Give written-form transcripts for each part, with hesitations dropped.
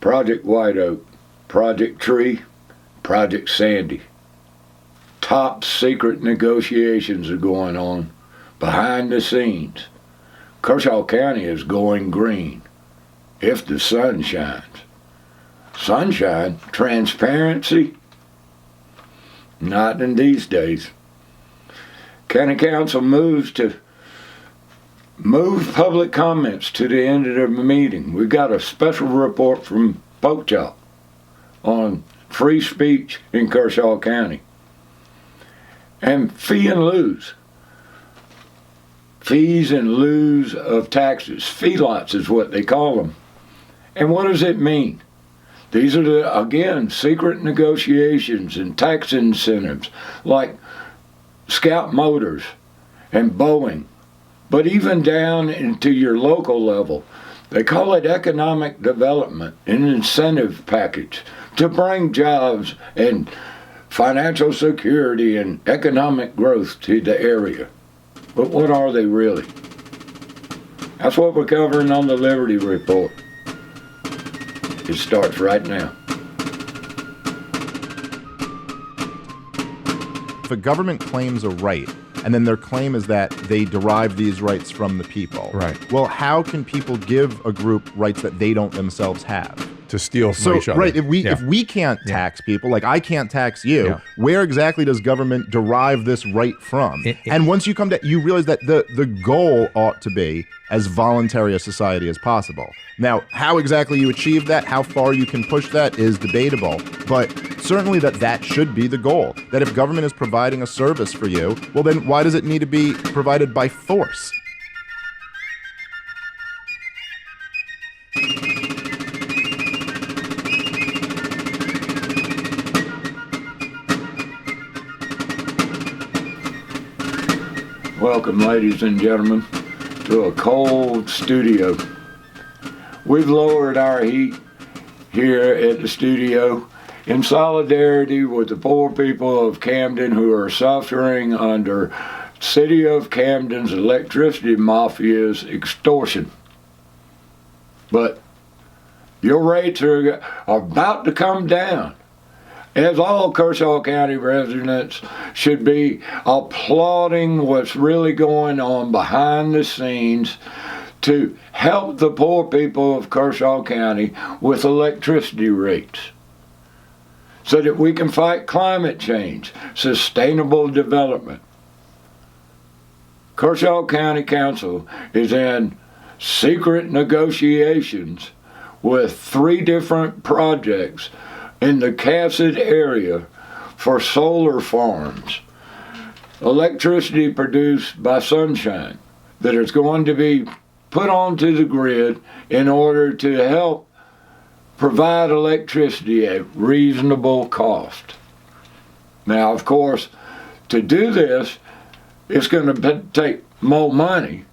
Project White Oak, Project Tree, Project Sandy. Top secret negotiations are going on behind the scenes. Kershaw County is going green if the sun shines. Sunshine, transparency, not in these days. County Council moves to move public comments to the end of the meeting. We got a special report from Pochop on free speech in Kershaw County. And fee and lieu's. Fees and lieu's of taxes. Feelots is what they call them. And what does it mean? These are, again, secret negotiations and tax incentives like Scout Motors and Boeing. But even down into your local level, they call it economic development, an incentive package to bring jobs and financial security and economic growth to the area. But what are they really? That's what we're covering on the Liberty Report. It starts right now. If a government claims a right, and then their claim is that they derive these rights from the people. Right. Well, how can people give a group rights that they don't themselves have? To steal from each other. Right, if we can't tax people, like I can't tax you, where exactly does government derive this right from? And once you come to, you realize that the goal ought to be as voluntary a society as possible. Now, how exactly you achieve that, how far you can push that is debatable, but certainly that should be the goal. That if government is providing a service for you, well then why does it need to be provided by force? Welcome, ladies and gentlemen, to a cold studio. We've lowered our heat here at the studio in solidarity with the poor people of Camden who are suffering under City of Camden's electricity mafia's extortion. But your rates are about to come down, as all Kershaw County residents should be applauding what's really going on behind the scenes to help the poor people of Kershaw County with electricity rates so that we can fight climate change, sustainable development. Kershaw County Council is in secret negotiations with 3 different projects in the Cassid area for solar farms, electricity produced by sunshine that is going to be put onto the grid in order to help provide electricity at reasonable cost. Now, of course, to do this, it's going to take more money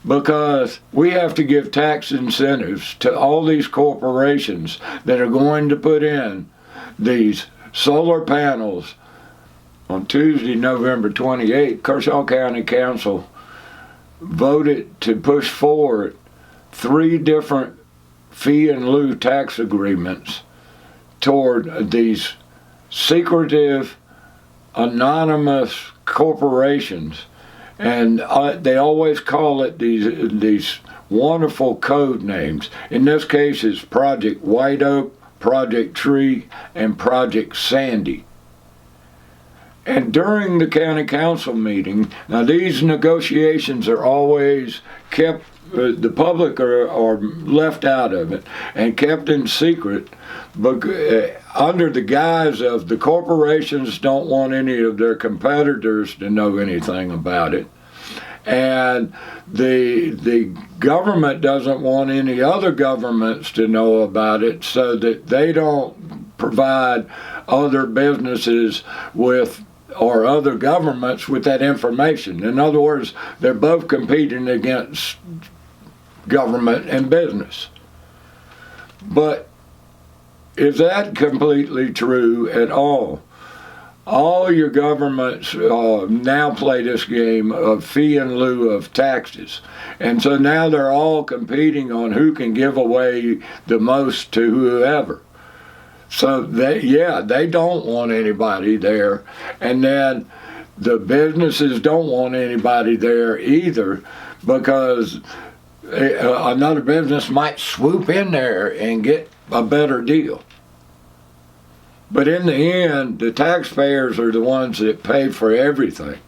because we have to give tax incentives to all these corporations that are going to put in these solar panels. On Tuesday, November 28th, Kershaw County Council voted to push forward 3 different fee and lieu tax agreements toward these secretive, anonymous corporations. And they always call it these wonderful code names. In this case, it's Project White Oak, Project Tree, and Project Sandy. And during the county council meeting, now these negotiations are always kept, the public are left out of it and kept in secret, but under the guise of the corporations don't want any of their competitors to know anything about it. And the government doesn't want any other governments to know about it so that they don't provide other businesses with or other governments with that information. In other words, they're both competing against government and business. But is that completely true at all? all your governments now play this game of fee in lieu of taxes. And so now they're all competing on who can give away the most to whoever. So they don't want anybody there. And then the businesses don't want anybody there either, because another business might swoop in there and get a better deal. But in the end, the taxpayers are the ones that pay for everything.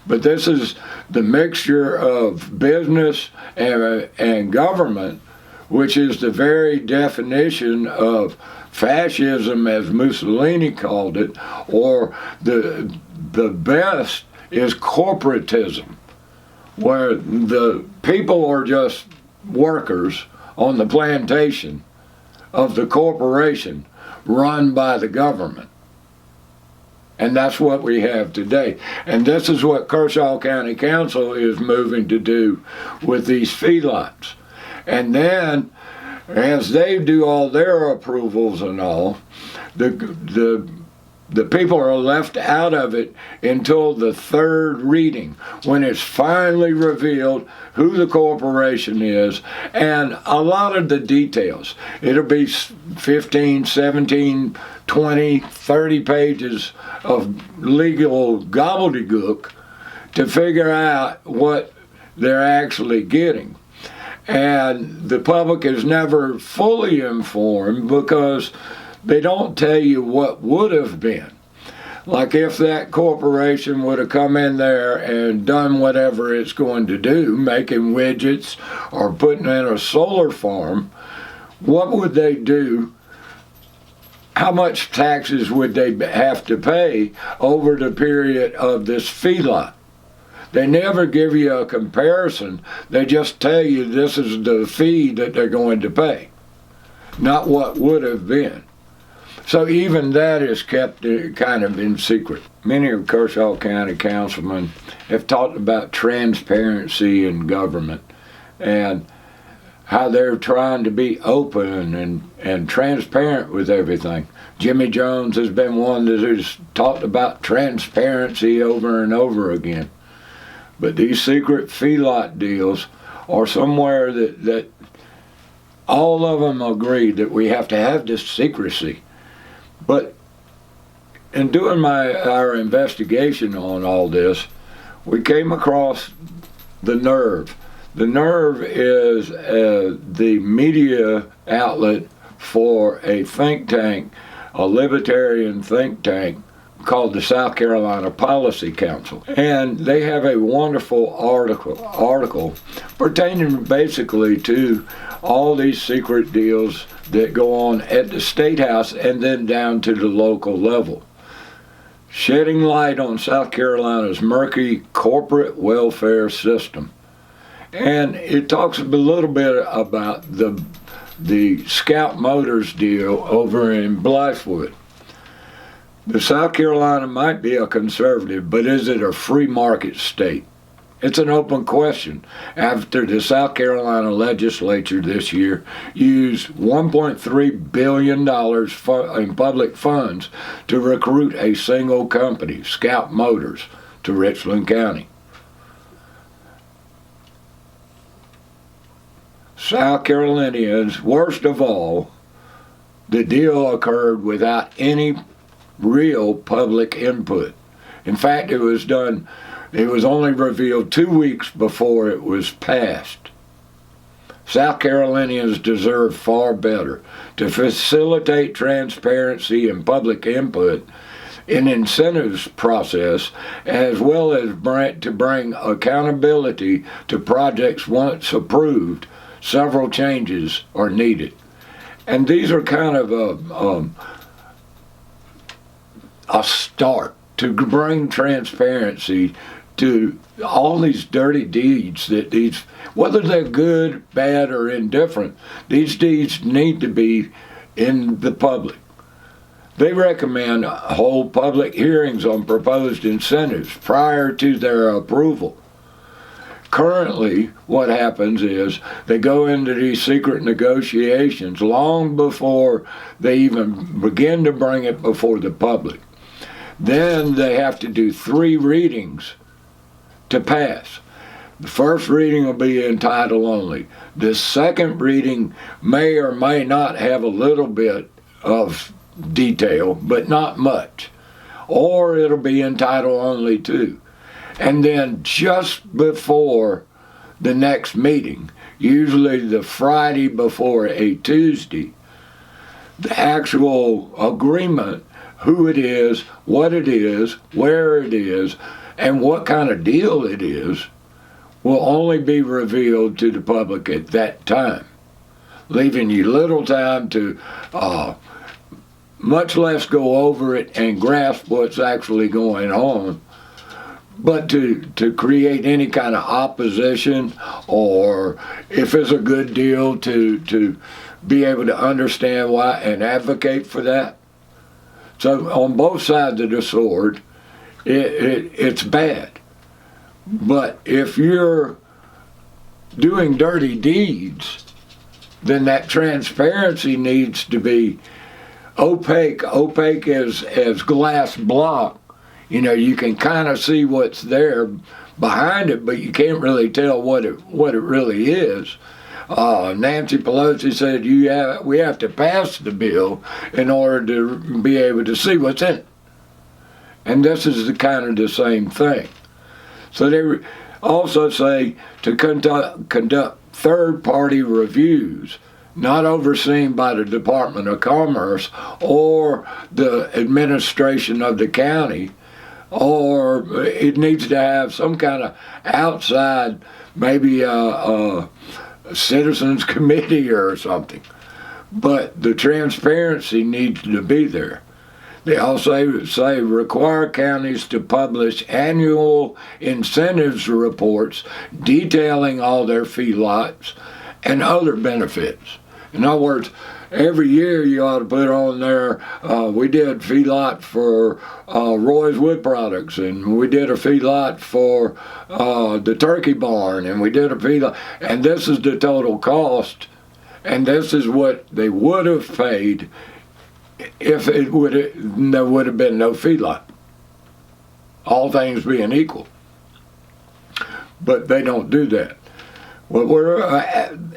But this is the mixture of business and government, which is the very definition of fascism, as Mussolini called it, or the best is corporatism, where the people are just workers on the plantation of the corporation run by the government. And that's what we have today. And this is what Kershaw County Council is moving to do with these feedlots. And then, as they do all their approvals and all, the people are left out of it until the third reading, when it's finally revealed who the corporation is and a lot of the details. It'll be 15, 17, 20, 30 pages of legal gobbledygook to figure out what they're actually getting. And the public is never fully informed because they don't tell you what would have been. Like if that corporation would have come in there and done whatever it's going to do, making widgets or putting in a solar farm, what would they do? How much taxes would they have to pay over the period of this feedlot? They never give you a comparison. They just tell you this is the fee that they're going to pay, not what would have been. So even that is kept kind of in secret. Many of Kershaw County councilmen have talked about transparency in government and how they're trying to be open and transparent with everything. Jimmy Jones has been one that has talked about transparency over and over again. But these secret feedlot deals are somewhere that all of them agree that we have to have this secrecy. But in doing our investigation on all this, we came across the Nerve. The Nerve is the media outlet for a think tank, a libertarian think tank called the South Carolina Policy Council. And they have a wonderful article pertaining basically to all these secret deals that go on at the State House and then down to the local level, shedding light on South Carolina's murky corporate welfare system. And it talks a little bit about the Scout Motors deal over in Blythewood. The South Carolina might be a conservative, but is it a free market state? It's an open question after the South Carolina legislature this year used $1.3 billion in public funds to recruit a single company, Scout Motors, to Richland County. South Carolinians, worst of all, the deal occurred without any real public input. In fact, it was only revealed 2 weeks before it was passed. South Carolinians deserve far better. To facilitate transparency and public input in incentives process, as well as to bring accountability to projects once approved, several changes are needed. And these are kind of a start to bring transparency to all these dirty deeds whether they're good, bad, or indifferent, these deeds need to be in the public. They recommend hold public hearings on proposed incentives prior to their approval. Currently, what happens is they go into these secret negotiations long before they even begin to bring it before the public. Then they have to do 3 readings to pass. The first reading will be in title only. The second reading may or may not have a little bit of detail, but not much. Or it'll be in title only too. And then just before the next meeting, usually the Friday before a Tuesday, the actual agreement, who it is, what it is, where it is, and what kind of deal it is, will only be revealed to the public at that time, leaving you little time to much less go over it and grasp what's actually going on, but to create any kind of opposition, or if it's a good deal, to be able to understand why and advocate for that. So on both sides of the sword, it's bad. But if you're doing dirty deeds, then that transparency needs to be opaque. Opaque as glass block. You know, you can kind of see what's there behind it, but you can't really tell what it really is. Nancy Pelosi said we have to pass the bill in order to be able to see what's in it. And this is the same thing. So they also say to conduct third-party reviews, not overseen by the Department of Commerce or the administration of the county, or it needs to have some kind of outside, maybe a citizens committee or something. But the transparency needs to be there. They also say require counties to publish annual incentives reports detailing all their feedlots and other benefits. In other words, every year you ought to put on there, we did feedlot for Roy's Wood Products, and we did a feedlot for the Turkey Barn, and we did a feedlot, and this is the total cost, and this is what they would have paid if there would have been no feedlot, all things being equal. But they don't do that. What we're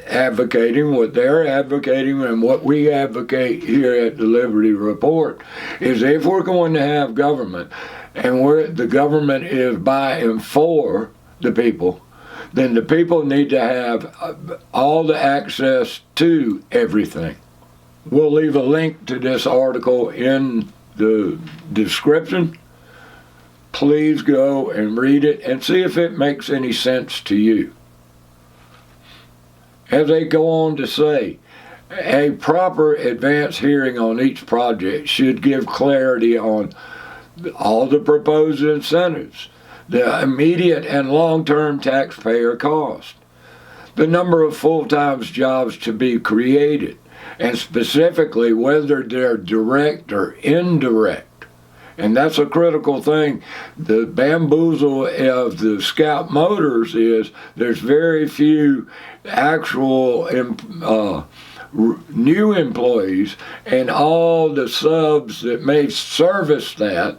advocating, what they're advocating, and what we advocate here at the Liberty Report is if we're going to have government, and the government is by and for the people, then the people need to have all the access to everything. We'll leave a link to this article in the description. Please go and read it and see if it makes any sense to you. As they go on to say, a proper advance hearing on each project should give clarity on all the proposed incentives, the immediate and long-term taxpayer cost, the number of full-time jobs to be created, and specifically whether they're direct or indirect. And that's a critical thing. The bamboozle of the Scout Motors is there's very few actual new employees, and all the subs that may service that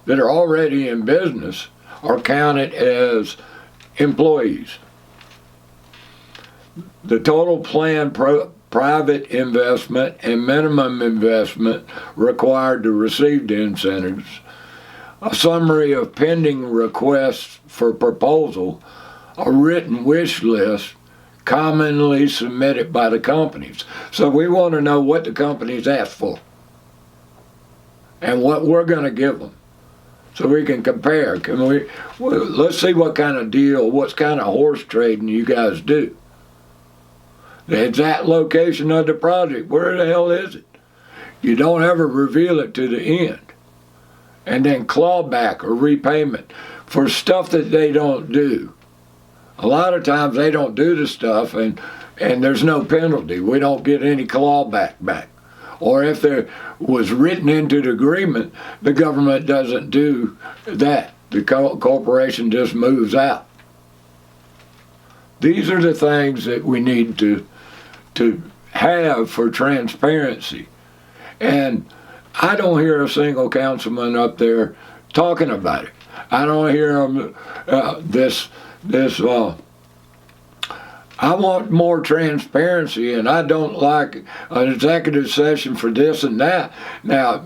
are already in business are counted as employees. The total planned private investment and minimum investment required to receive the incentives, a summary of pending requests for proposal, a written wish list commonly submitted by the companies. So we want to know what the companies ask for and what we're going to give them, so we can compare. Let's see what kind of deal, what kind of horse trading you guys do. The exact location of the project, where the hell is it? You don't ever reveal it to the end. And then clawback or repayment for stuff that they don't do. A lot of times they don't do the stuff and there's no penalty. We don't get any clawback back. Or if there was written into the agreement, the government doesn't do that. The corporation just moves out. These are the things that we need to have for transparency. And I don't hear a single councilman up there talking about it. I don't hear them I want more transparency, and I don't like an executive session for this and that. Now,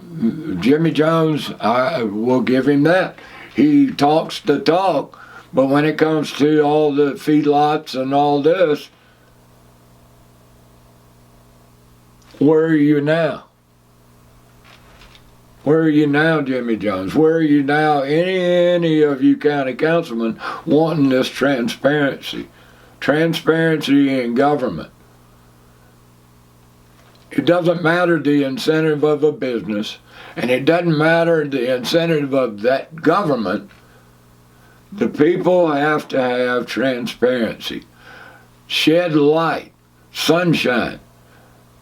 Jimmy Jones, I will give him that. He talks the talk, but when it comes to all the feedlots and all this, where are you now? Where are you now, Jimmy Jones? Where are you now, any of you county councilmen wanting this transparency? Transparency in government. It doesn't matter the incentive of a business, and it doesn't matter the incentive of that government. The people have to have transparency. Shed light, sunshine.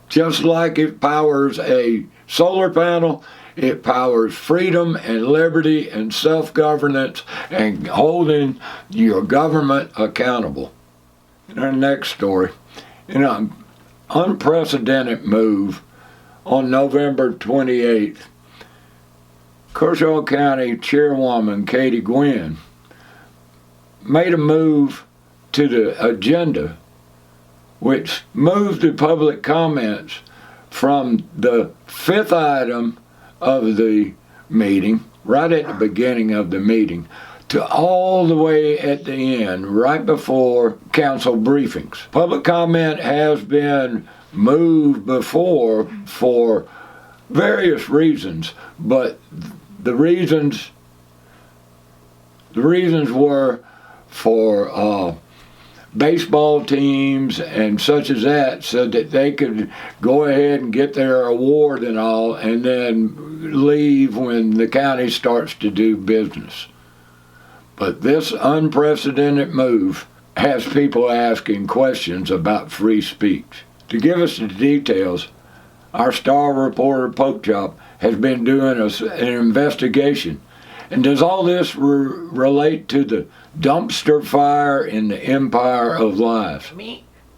Just like it powers a solar panel, it powers freedom and liberty and self-governance and holding your government accountable. In our next story, in an unprecedented move on November 28th, Kershaw County Chairwoman Katie Gwynn made a move to the agenda which moved the public comments from the fifth item of the meeting, right at the beginning of the meeting, to all the way at the end, right before council briefings. Public comment has been moved before for various reasons, but the reasons were for baseball teams and such as that, so that they could go ahead and get their award and all, and then leave when the county starts to do business. But this unprecedented move has people asking questions about free speech. To give us the details, our star reporter Pokechop has been doing an investigation. And does all this relate to the dumpster fire in the Empire of Lies?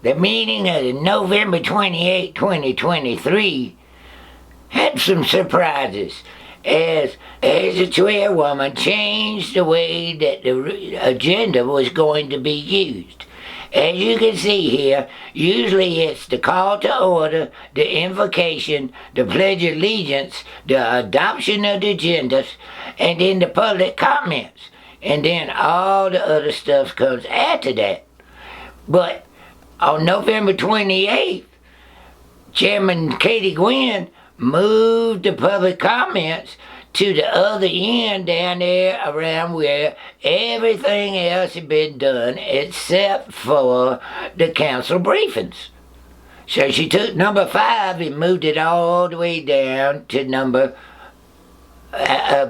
The meeting of November 28, 2023 had some surprises as the chairwoman changed the way that the agenda was going to be used. As you can see here, usually it's the call to order, the invocation, the pledge of allegiance, the adoption of the agendas, and then the public comments. And then all the other stuff comes after that. But on November 28th, Chairman Katie Gwynn moved the public comments to the other end down there around where everything else had been done except for the council briefings. So she took number 5 and moved it all the way down to number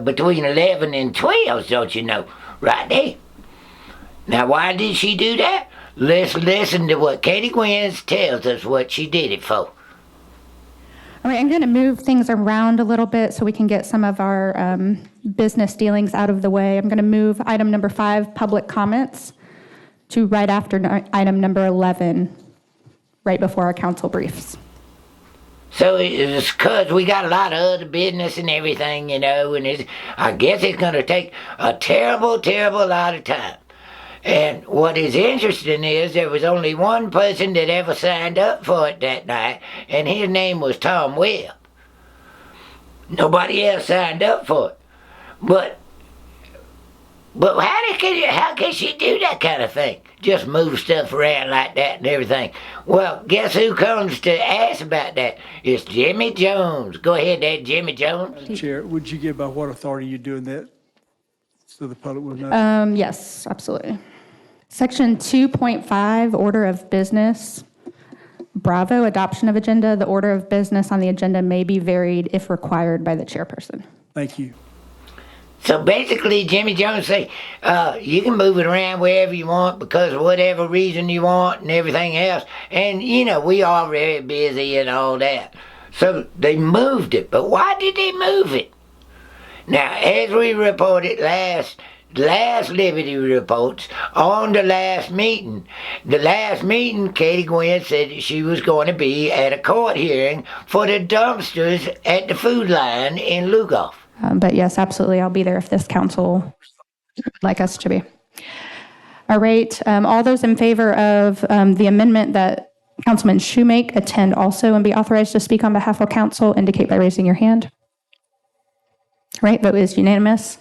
between 11 and 12, don't you know, right there. Now why did she do that? Let's listen to what Katie Gwynn tells us what she did it for. All right, I'm going to move things around a little bit so we can get some of our business dealings out of the way. I'm going to move item number 5, public comments, to right after item number 11, right before our council briefs. So it's because we got a lot of other business and everything, you know, and I guess it's going to take a terrible, terrible lot of time. And what is interesting is there was only one person that ever signed up for it that night, and his name was Tom Webb. Nobody else signed up for it. But how can she do that kind of thing? Just move stuff around like that and everything. Well, guess who comes to ask about that? It's Jimmy Jones. Go ahead there, Jimmy Jones. Chair, would you give by what authority you're doing that so the public will know? Yes, absolutely. Section 2.5, order of business. Bravo, adoption of agenda. The order of business on the agenda may be varied if required by the chairperson. Thank you. So basically, Jimmy Jones say, you can move it around wherever you want because of whatever reason you want and everything else. And, you know, we are very busy and all that. So they moved it. But why did they move it? Now, as we reported last last Liberty reports on the last meeting. The last meeting, Katie Gwynn said that she was going to be at a court hearing for the dumpsters at the food line in Lugoff. But yes, absolutely, I'll be there if this council would like us to be. All right, all those in favor of the amendment that Councilman Shoemake attend also and be authorized to speak on behalf of council, indicate by raising your hand. All right, vote is unanimous.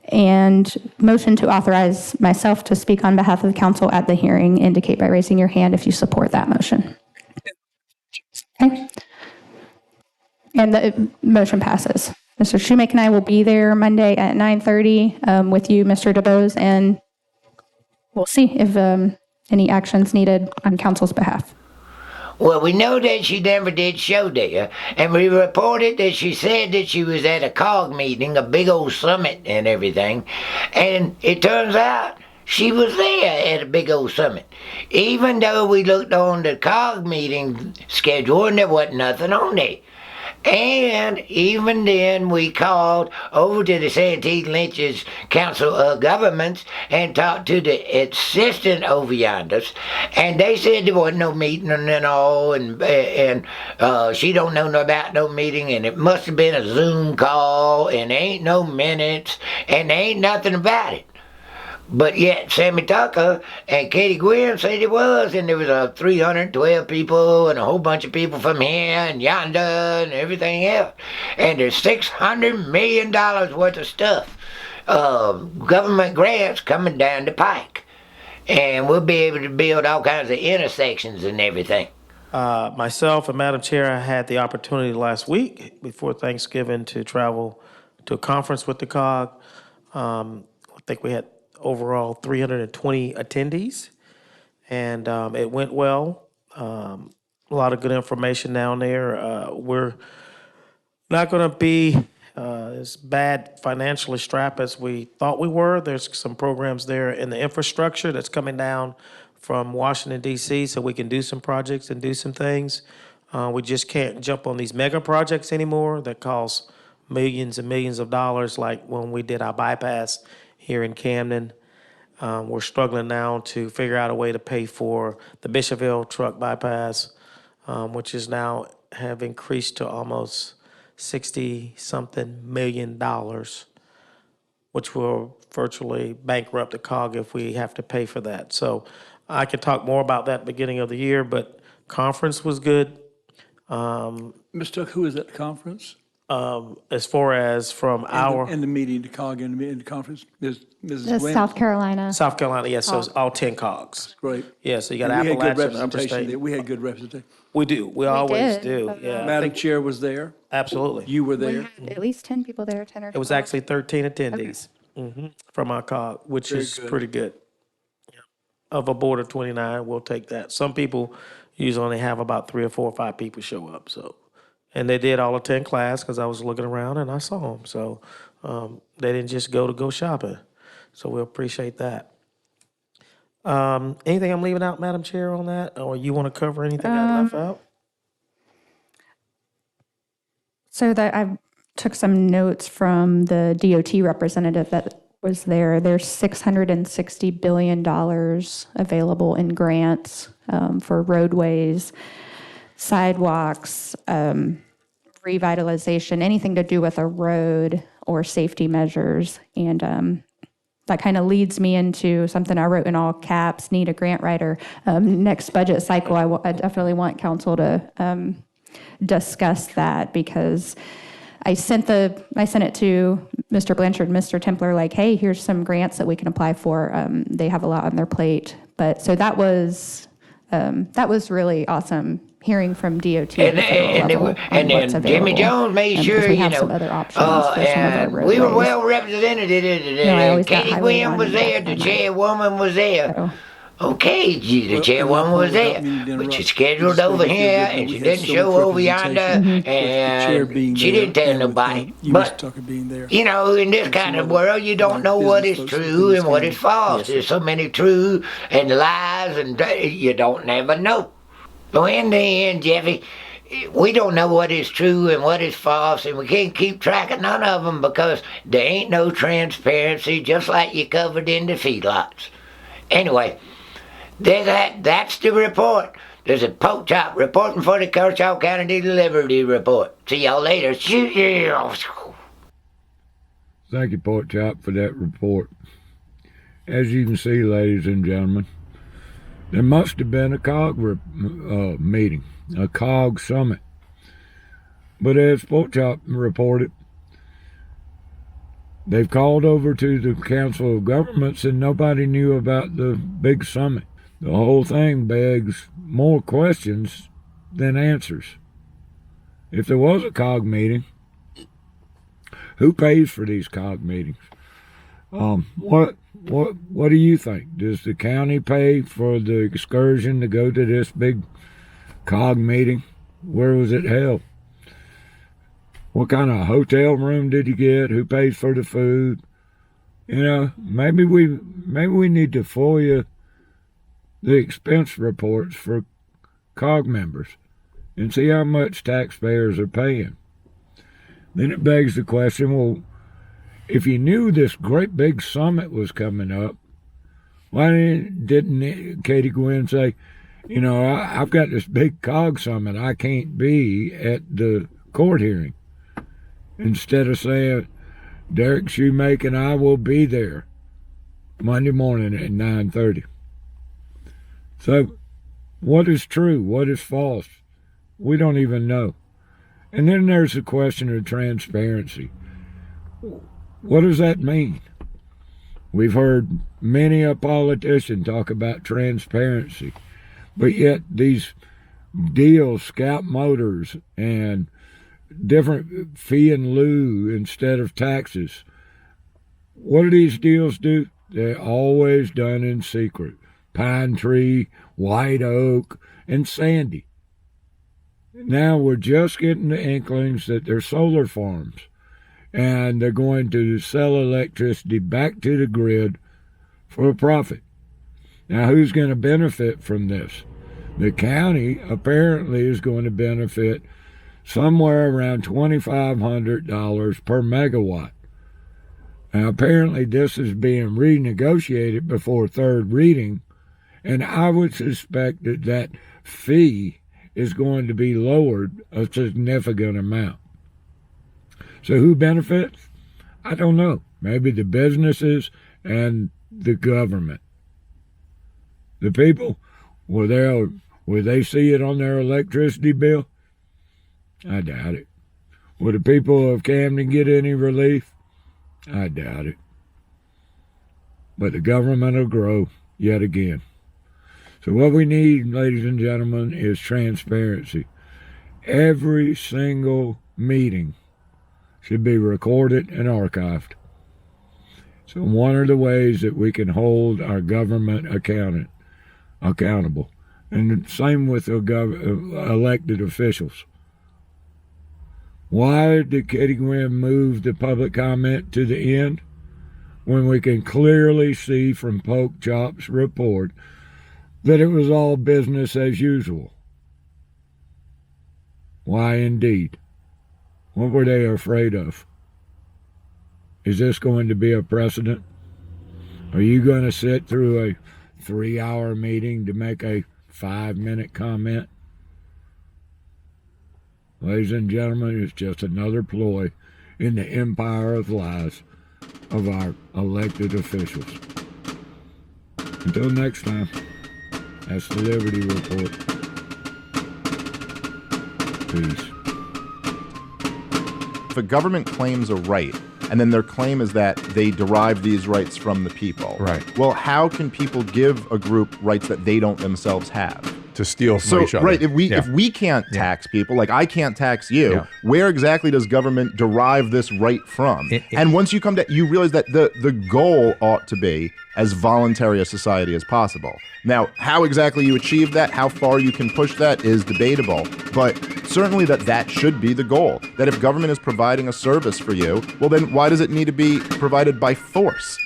And motion to authorize myself to speak on behalf of the council at the hearing, indicate by raising your hand if you support that motion. Okay. And the motion passes. Mr. Shoemake and I will be there Monday at 9:30 with you, Mr. DeBose, and we'll see if any actions needed on council's behalf. Well, we know that she never did show there, and we reported that she said that she was at a COG meeting, a big old summit and everything, and it turns out she was there at a big old summit. Even though we looked on the COG meeting schedule and there wasn't nothing on there. And even then, we called over to the Santee Lynch's Council of Governments and talked to the assistant over yonders, and they said there wasn't no meeting and all, and she don't know about no meeting, and it must have been a Zoom call, and there ain't no minutes, and there ain't nothing about it. But yet, Sammy Tucker and Katie Gwynn said it was, and there was 312 people and a whole bunch of people from here and yonder and everything else. And there's $600 million worth of stuff, government grants coming down the pike. And we'll be able to build all kinds of intersections and everything. Myself and Madam Chair, I had the opportunity last week before Thanksgiving to travel to a conference with the COG. I think we had overall 320 attendees, and it went well. A lot of good information down there. We're not going to be as bad financially strapped as we thought we were. There's some programs there in the infrastructure that's coming down from Washington, D.C., so we can do some projects and do some things. We just can't jump on these mega projects anymore that cost millions and millions of dollars, like when we did our bypass here in Camden. We're struggling now to figure out a way to pay for the Bishopville truck bypass, which is now have increased to almost $60-something million, which will virtually bankrupt the COG if we have to pay for that. So I could talk more about that at the beginning of the year, but conference was good. Mr. Tuck, who is at the conference? As far as from our In the meeting, the COG in the conference, Mrs. The Gwynn? South Carolina. South Carolina, yes, so it's all 10 COGs. Great. Yeah, so you got And we had good Appalachian, Upper representation there. State. We had good representation. We do, we always did. do, yeah. I Madam think- Chair was there. Absolutely. You were We there. had at least 10 people there, 10 or 12. It was actually 13 attendees from our COG, which Very is good. pretty good. Yeah. Of a board of 29, we'll take that. Some people usually only have about 3 or 4 or 5 people show up, so. And they did all attend class because I was looking around and I saw them. So they didn't just go shopping. So we appreciate that. Anything I'm leaving out, Madam Chair, on that? Or you want to cover anything I left out? So that I took some notes from the DOT representative that was there. There's $660 billion available in grants for roadways, sidewalks, revitalization, anything to do with a road or safety measures. And that kind of leads me into something I wrote in all caps, need a grant writer. Next budget cycle, I definitely want council to discuss that, because I sent it to Mr. Blanchard and Mr. Templer, like, hey, here's some grants that we can apply for. They have a lot on their plate. But so that was really awesome hearing from DOT. And then Jimmy Jones made sure, we have some other options for some of our and we were roadways. well represented. I always got Katie highway Gwynn one was and there, back the on that. chairwoman was there. So, Okay, the chairwoman was there, but she scheduled over here and she didn't show over yonder, and she didn't tell nobody. But, Tucker being there. you know, in this kind of world, you don't know what is true and what is false. There's so many true and lies, and you don't never know. So in the end, Jeffy, we don't know what is true and what is false, and we can't keep track of none of them because there ain't no transparency, just like you covered in the feedlots. Anyway, that's the report. There's a pork chop reporting for the Kershaw County Liberty Report. See y'all later. Thank you, Pork Chop, for that report. As you can see, ladies and gentlemen, there must have been a COG meeting, a COG summit. But as Pork Chop reported, they've called over to the Council of Governments and nobody knew about the big summit. The whole thing begs more questions than answers. If there was a COG meeting, who pays for these COG meetings? What do you think? Does the county pay for the excursion to go to this big COG meeting? Where was it held? What kind of hotel room did you get? Who pays for the food? You know, maybe we need to FOIA the expense reports for COG members and see how much taxpayers are paying. Then it begs the question, well, if you knew this great big summit was coming up, why didn't Katie Gwynn say, you know, I've got this big COG summit, I can't be at the court hearing? Instead of saying, Derek Shoemaker and I will be there Monday morning at 9:30. So, what is true? What is false? We don't even know. And then there's the question of transparency. What does that mean? We've heard many a politician talk about transparency, but yet these deals, Scout Motors and different fee and lieu instead of taxes, what do these deals do? They're always done in secret. Pine Tree, White Oak, and Sandy. Now we're just getting the inklings that they're solar farms and they're going to sell electricity back to the grid for a profit. Now who's going to benefit from this? The county apparently is going to benefit somewhere around $2,500 per megawatt. Now apparently this is being renegotiated before third reading, and I would suspect that that fee is going to be lowered a significant amount. So who benefits? I don't know. Maybe the businesses and the government. The people, will they see it on their electricity bill? I doubt it. Will the people of Camden get any relief? I doubt it. But the government will grow yet again. So what we need, ladies and gentlemen, is transparency. Every single meeting should be recorded and archived. So one of the ways that we can hold our government accountable. And the same with the elected officials. Why did Katie Gwynn move the public comment to the end when we can clearly see from Pork Chop's report that it was all business as usual? Why indeed? What were they afraid of? Is this going to be a precedent? Are you going to sit through a 3-hour meeting to make a 5-minute comment? Ladies and gentlemen, it's just another ploy in the empire of lies of our elected officials. Until next time, that's the Liberty Report. Peace. If a government claims a right, and then their claim is that they derive these rights from the people. Right. Well, how can people give a group rights that they don't themselves have? To steal from each other. Right, if we can't tax people, like I can't tax you, where exactly does government derive this right from? And once you come to, you realize that the goal ought to be as voluntary a society as possible. Now, how exactly you achieve that, how far you can push that is debatable, but certainly that should be the goal. That if government is providing a service for you, well then why does it need to be provided by force?